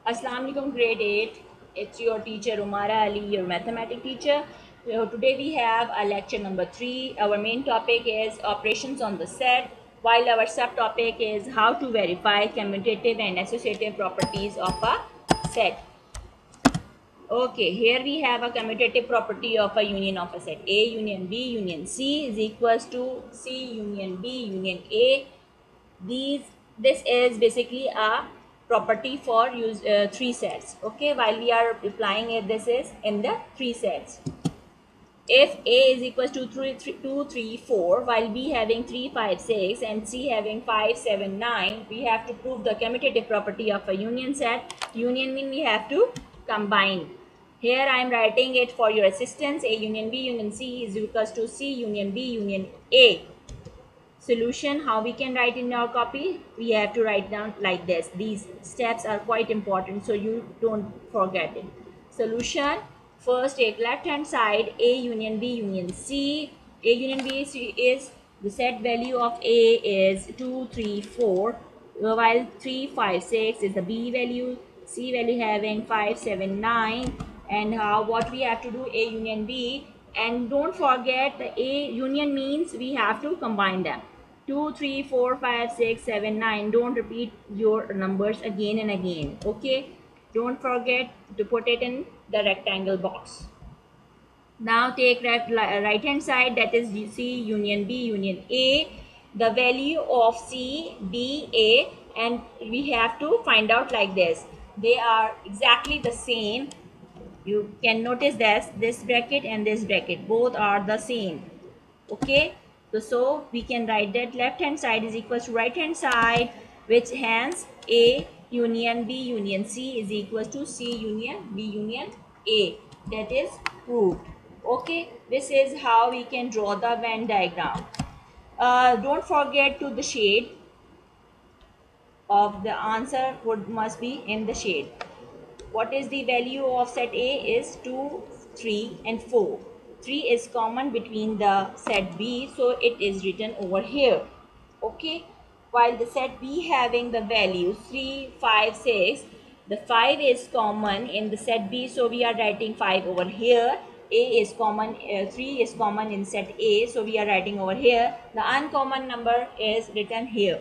Assalamu alaikum, grade 8. It's your teacher Umara Ali, your mathematics teacher. So today we have a lecture number 3. Our main topic is operations on the set, while our subtopic is how to verify commutative and associative properties of a set. Okay, here we have a commutative property of a union of a set. A union B union C is equals to C union B union A. This is basically a property for use three sets. Okay, while we are applying it, this is in the three sets. If A is equals to 2 3 4, while B having 3 5 6 and C having 5 7 9, we have to prove the commutative property of a union set. Union mean we have to combine. Here I am writing it for your assistance. A union B union C is equals to C union B union A. Solution, how we can write in our copy, we have to write down like this. These steps are quite important, so you don't forget it. Solution, first take left hand side, A union B union C. A union B is the set value of A is 2 3 4, while 3 5 6 is the B value, C value having 5 7 9. And what we have to do, A union B, and don't forget the A union means we have to combine them. 2 3 4 5 6 7 9. Don't repeat your numbers again and again. Okay, don't forget to put it in the rectangle box. Now take right hand side, that is C union B union A, the value of C B A, and we have to find out like this. They are exactly the same. You can notice this bracket and this bracket both are the same. Okay, so we can write that left hand side is equals to right hand side, which hence A union B union C is equals to C union B union A. That is proved. Okay, this is how we can draw the Venn diagram. Don't forget to the shade of the answer must be in the shade. What is the value of set A is 2, 3 and 4. 3 is common between the set B, so it is written over here. Okay, while the set B having the value 3, 5, 6, the 5 is common in the set B, so we are writing 5 over here. A is common, 3 is common in set A, so we are writing over here. The uncommon number is written here.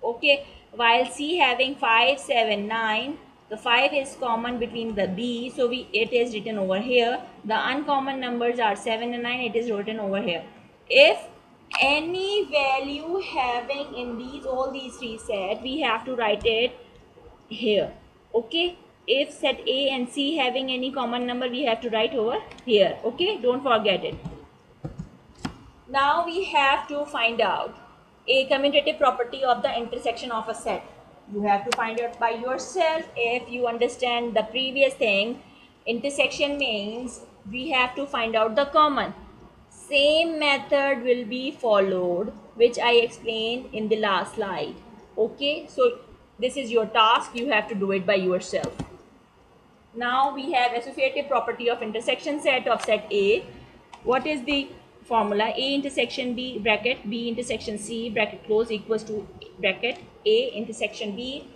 Okay, while C having 5 7 9, the 5 is common between the B, so it is written over here. The uncommon numbers are 7 and 9, it is written over here. If any value having in all these three sets, we have to write it here. Okay, if set A and C having any common number, we have to write over here. Okay, don't forget it. Now we have to find out a commutative property of the intersection of a set. You have to find out by yourself. If you understand the previous thing, intersection means we have to find out the common. Same method will be followed, which I explained in the last slide. Okay, so this is your task. You have to do it by yourself. Now we have associative property of intersection set of set A. What is the formula? A intersection B bracket B intersection C bracket close equals to bracket A intersection B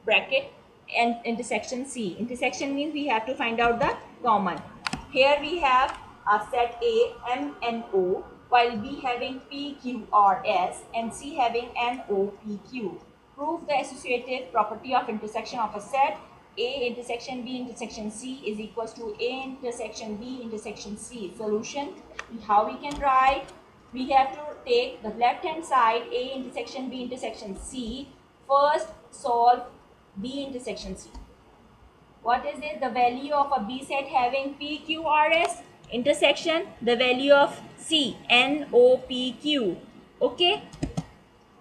bracket and intersection C. Intersection means we have to find out the common. Here we have a set A M N O, while B having P Q R S and C having N O P Q. Prove the associative property of intersection of a set. A intersection B intersection C is equals to A intersection B intersection C. Solution, how we can write? We have to take the left hand side, A intersection B intersection C. First solve B intersection C. What is it? The value of a B set having PQRS intersection, the value of C NOPQ. Okay,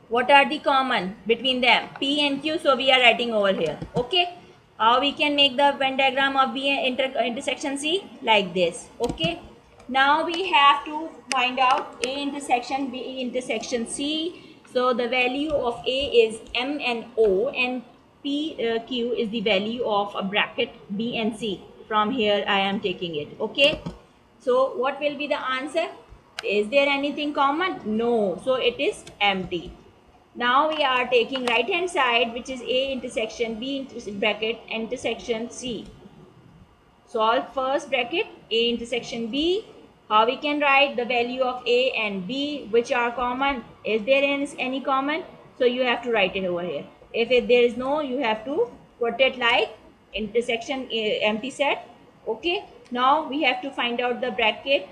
what are the common between them? P and Q, so we are writing over here. Okay, how we can make the Venn diagram of B intersection C? Like this. Okay, now we have to find out A intersection B intersection C. So the value of A is M and O, and Q is the value of a bracket B and C. From here I am taking it. Okay, so what will be the answer? Is there anything common? No, so it is empty. Now we are taking right hand side, which is A intersection B bracket intersection C. Solve first bracket A intersection B. How we can write the value of A and B, which are common? Is there any common? So you have to write it over here. If there is no, you have to put it like intersection empty set. Okay. Now we have to find out the bracket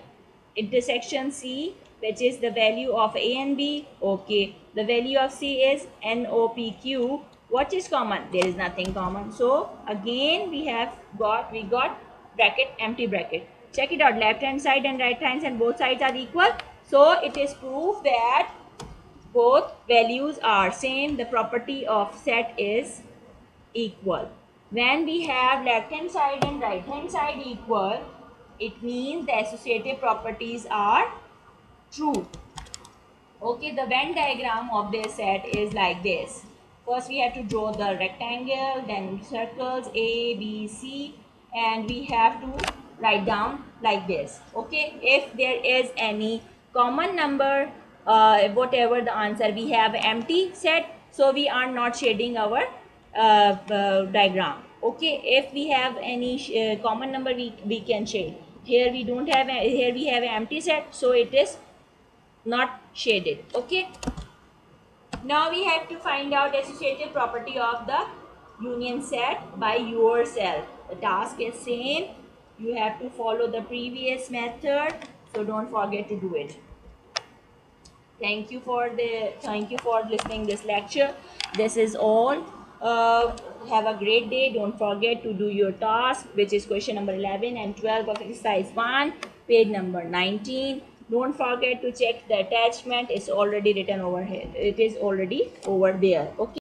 intersection C, which is the value of A and B. Okay, the value of C is NOPQ. What is common? There is nothing common. So again we got bracket, empty bracket. Check it out, left hand side and right hand side, both sides are equal. So it is proof that both values are same. The property of set is equal. When we have left hand side and right hand side equal, it means the associative properties are true. Okay, the Venn diagram of this set is like this. First we have to draw the rectangle, then circles A, B, C, and we have to write down like this. Okay, if there is any common number, whatever the answer, we have empty set, so we are not shading our diagram. Okay, if we have any common number, we can shade. Here we don't have, here we have an empty set, so it is not shaded. Okay, now we have to find out associative property of the union set by yourself. The task is same, you have to follow the previous method, so don't forget to do it. Thank you for listening this lecture. This is all. Have a great day. Don't forget to do your task, which is question number 11 and 12 of exercise 1, page number 19. Don't forget to check the attachment. It's already written over here. It is already over there. Okay.